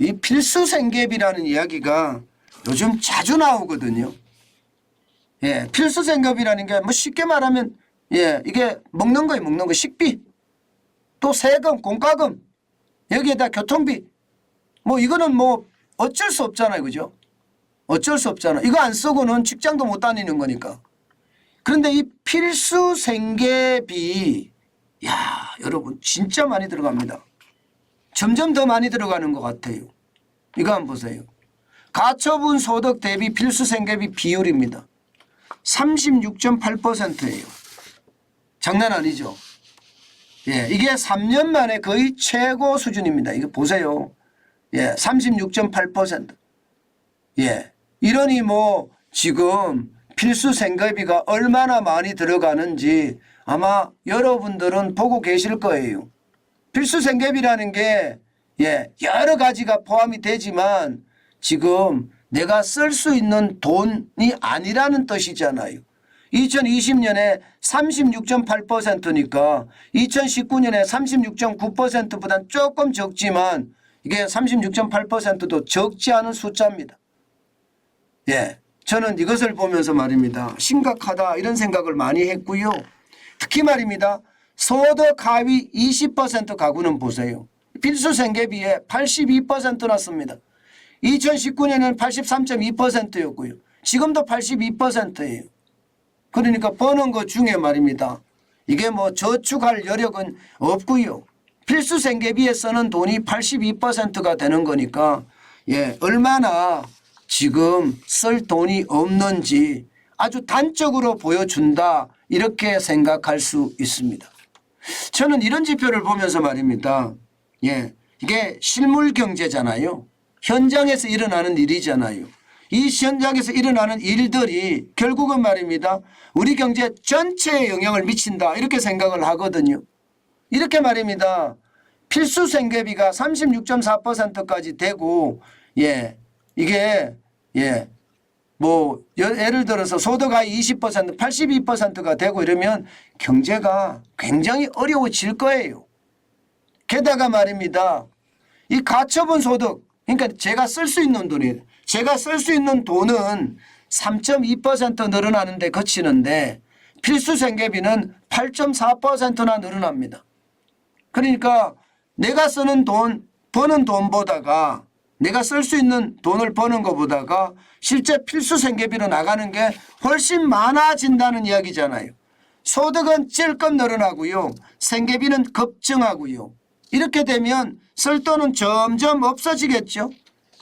이 필수 생계비라는 이야기가 요즘 자주 나오거든요. 예, 필수 생계비라는 게 뭐 쉽게 말하면 예, 이게 먹는 거예요. 먹는 거 식비. 또 세금, 공과금. 여기에다 교통비. 뭐 이거는 뭐 어쩔 수 없잖아요. 그죠? 어쩔 수 없잖아. 이거 안 쓰고는 직장도 못 다니는 거니까. 그런데 이 필수 생계비, 야, 여러분 진짜 많이 들어갑니다. 점점 더 많이 들어가는 것 같아요. 이거 한번 보세요. 가처분 소득 대비 필수 생계비 비율입니다. 36.8%예요. 장난 아니죠. 예, 이게 3년 만에 거의 최고 수준입니다. 이거 보세요. 예, 36.8%. 예, 이러니 뭐 지금 필수 생계비가 얼마나 많이 들어가는지 아마 여러분들은 보고 계실 거예요. 필수 생계비라는 게 예, 여러 가지가 포함이 되지만 지금 내가 쓸 수 있는 돈이 아니라는 뜻이잖아요. 2020년에 36.8%니까 2019년에 36.9%보다는 조금 적지만 이게 36.8%도 적지 않은 숫자입니다. 예, 저는 이것을 보면서 말입니다. 심각하다 이런 생각을 많이 했고요. 특히 말입니다. 소득 하위 20% 가구는 보세요. 필수 생계비에 82% 났습니다. 2019년에는 83.2%였고요. 지금도 82%예요. 그러니까 버는 것 중에 말입니다. 이게 뭐 저축할 여력은 없고요. 필수 생계비에 쓰는 돈이 82%가 되는 거니까 예, 얼마나 지금 쓸 돈이 없는지 아주 단적으로 보여준다 이렇게 생각할 수 있습니다. 저는 이런 지표를 보면서 말입니다. 예, 이게 실물 경제잖아요. 현장에서 일어나는 일이잖아요. 이 현장에서 일어나는 일들이 결국은 말입니다. 우리 경제 전체에 영향을 미친다 이렇게 생각을 하거든요. 이렇게 말입니다. 필수 생계비가 36.4%까지 되고 예, 이게 예, 뭐 예를 들어서 소득하위 20% 82%가 되고 이러면 경제가 굉장히 어려워질 거예요. 게다가 말입니다. 이 가처분 소득 그러니까 제가 쓸 수 있는 돈이 제가 쓸 수 있는 돈은 3.2% 늘어나는데 그치는데 필수 생계비는 8.4%나 늘어납니다. 그러니까 내가 쓰는 돈 버는 돈보다가 내가 쓸 수 있는 돈을 버는 것보다가 실제 필수 생계비로 나가는 게 훨씬 많아진다는 이야기잖아요. 소득은 찔끔 늘어나고요. 생계비는 급증하고요. 이렇게 되면 쓸 돈은 점점 없어지겠죠.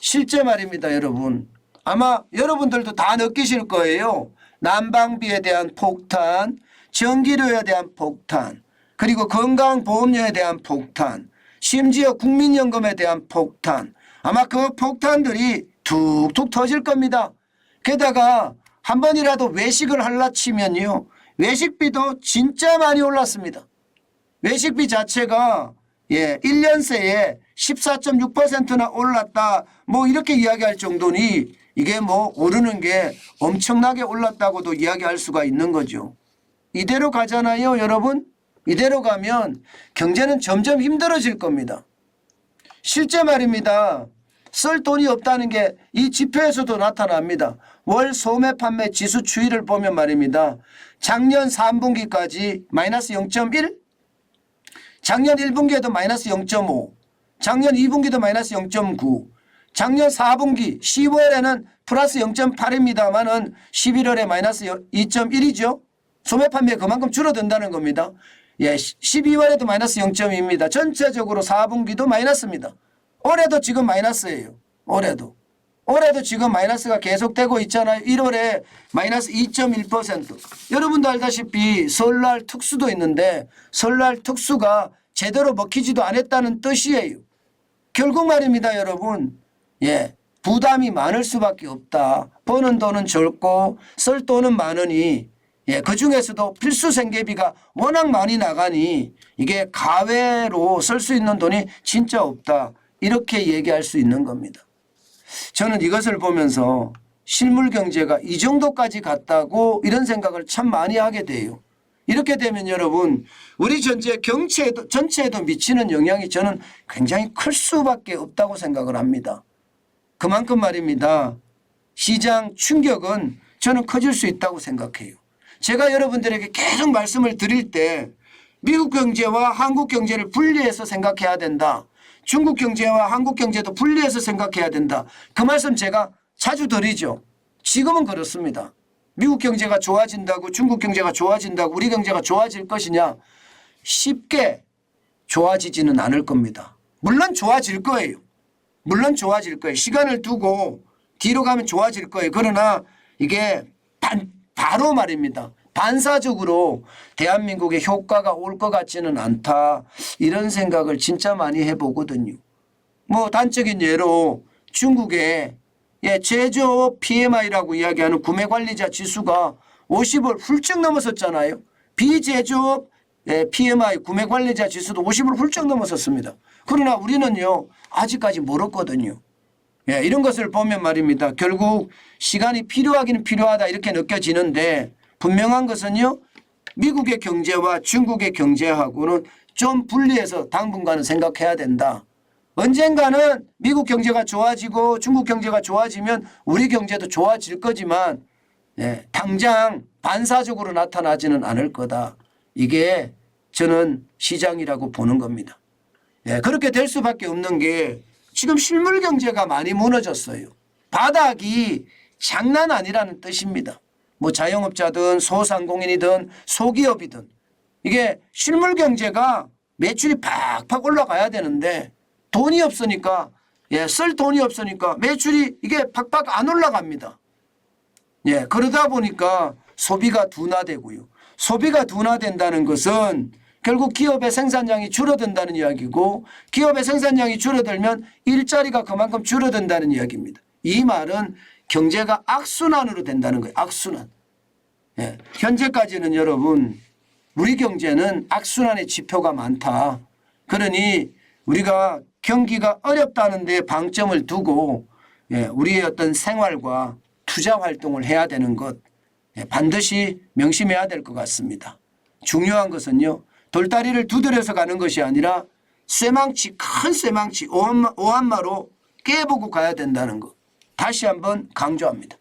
실제 말입니다. 여러분. 아마 여러분들도 다 느끼실 거예요. 난방비에 대한 폭탄, 전기료에 대한 폭탄, 그리고 건강보험료에 대한 폭탄, 심지어 국민연금에 대한 폭탄. 아마 그 폭탄들이 툭툭 터질 겁니다. 게다가 한 번이라도 외식을 할라 치면요. 외식비도 진짜 많이 올랐습니다. 외식비 자체가 예, 1년 새에 14.6%나 올랐다. 뭐 이렇게 이야기할 정도니 이게 뭐 오르는 게 엄청나게 올랐다고도 이야기할 수가 있는 거죠. 이대로 가잖아요, 여러분. 이대로 가면 경제는 점점 힘들어질 겁니다. 실제 말입니다. 쓸 돈이 없다는 게 이 지표에서도 나타납니다. 월 소매 판매 지수 추이를 보면 말입니다. 작년 3분기까지 마이너스 0.1, 작년 1분기에도 마이너스 0.5, 작년 2분기도 마이너스 0.9, 작년 4분기 10월에는 플러스 0.8입니다만은 11월에 마이너스 2.1이죠. 소매 판매 그만큼 줄어든다는 겁니다. 예, 12월에도 마이너스 0.2입니다. 전체적으로 4분기도 마이너스입니다. 올해도 지금 마이너스예요. 올해도 지금 마이너스가 계속되고 있잖아요. 1월에 마이너스 2.1%. 여러분도 알다시피 설날 특수도 있는데 설날 특수가 제대로 먹히지도 않았다는 뜻이에요. 결국 말입니다, 여러분. 예, 부담이 많을 수밖에 없다. 버는 돈은 적고 쓸 돈은 많으니 예, 그중에서도 필수 생계비가 워낙 많이 나가니 이게 가외로 쓸 수 있는 돈이 진짜 없다. 이렇게 얘기할 수 있는 겁니다. 저는 이것을 보면서 실물 경제가 이 정도까지 갔다고 이런 생각을 참 많이 하게 돼요. 이렇게 되면 여러분 우리 전체에도 미치는 영향이 저는 굉장히 클 수밖에 없다고 생각을 합니다. 그만큼 말입니다. 시장 충격은 저는 커질 수 있다고 생각해요. 제가 여러분들에게 계속 말씀을 드릴 때 미국 경제와 한국 경제를 분리해서 생각해야 된다. 중국 경제와 한국 경제도 분리해서 생각해야 된다. 그 말씀 제가 자주 드리죠. 지금은 그렇습니다. 미국 경제가 좋아진다고 중국 경제가 좋아진다고 우리 경제가 좋아질 것이냐. 쉽게 좋아지지는 않을 겁니다. 물론 좋아질 거예요. 물론 좋아질 거예요. 시간을 두고 뒤로 가면 좋아질 거예요. 그러나 이게 바로 말입니다. 반사적으로 대한민국의 효과가 올 것 같지는 않다. 이런 생각을 진짜 많이 해보거든요. 뭐 단적인 예로 중국의 제조업 PMI라고 이야기하는 구매관리자 지수가 50을 훌쩍 넘어섰잖아요. 비제조업 PMI 구매관리자 지수도 50을 훌쩍 넘어섰습니다. 그러나 우리는요 아직까지 멀었거든요. 이런 것을 보면 말입니다. 결국 시간이 필요하기는 필요하다 이렇게 느껴지는데 분명한 것은요. 미국의 경제와 중국의 경제하고는 좀 분리해서 당분간은 생각해야 된다. 언젠가는 미국 경제가 좋아지고 중국 경제가 좋아지면 우리 경제도 좋아질 거지만 당장 반사적으로 나타나지는 않을 거다. 이게 저는 시장이라고 보는 겁니다. 그렇게 될 수밖에 없는 게 지금 실물 경제가 많이 무너졌어요. 바닥이 장난 아니라는 뜻입니다. 뭐 자영업자든 소상공인이든 소기업이든 이게 실물 경제가 매출이 팍팍 올라가야 되는데 돈이 없으니까 쓸 돈이 없으니까 매출이 이게 팍팍 안 올라갑니다. 그러다 보니까 소비가 둔화되고요. 소비가 둔화된다는 것은 결국 기업의 생산량이 줄어든다는 이야기고 기업의 생산량이 줄어들면 일자리가 그만큼 줄어든다는 이야기입니다. 이 말은 경제가 악순환으로 된다는 거예요. 악순환. 현재까지는 여러분 우리 경제는 악순환의 지표가 많다. 그러니 우리가 경기가 어렵다는 데 방점을 두고 우리의 어떤 생활과 투자 활동을 해야 되는 것 반드시 명심해야 될 것 같습니다. 중요한 것은요. 돌다리를 두드려서 가는 것이 아니라 쇠망치 큰 쇠망치 오한마로 깨보고 가야 된다는 것 다시 한번 강조합니다.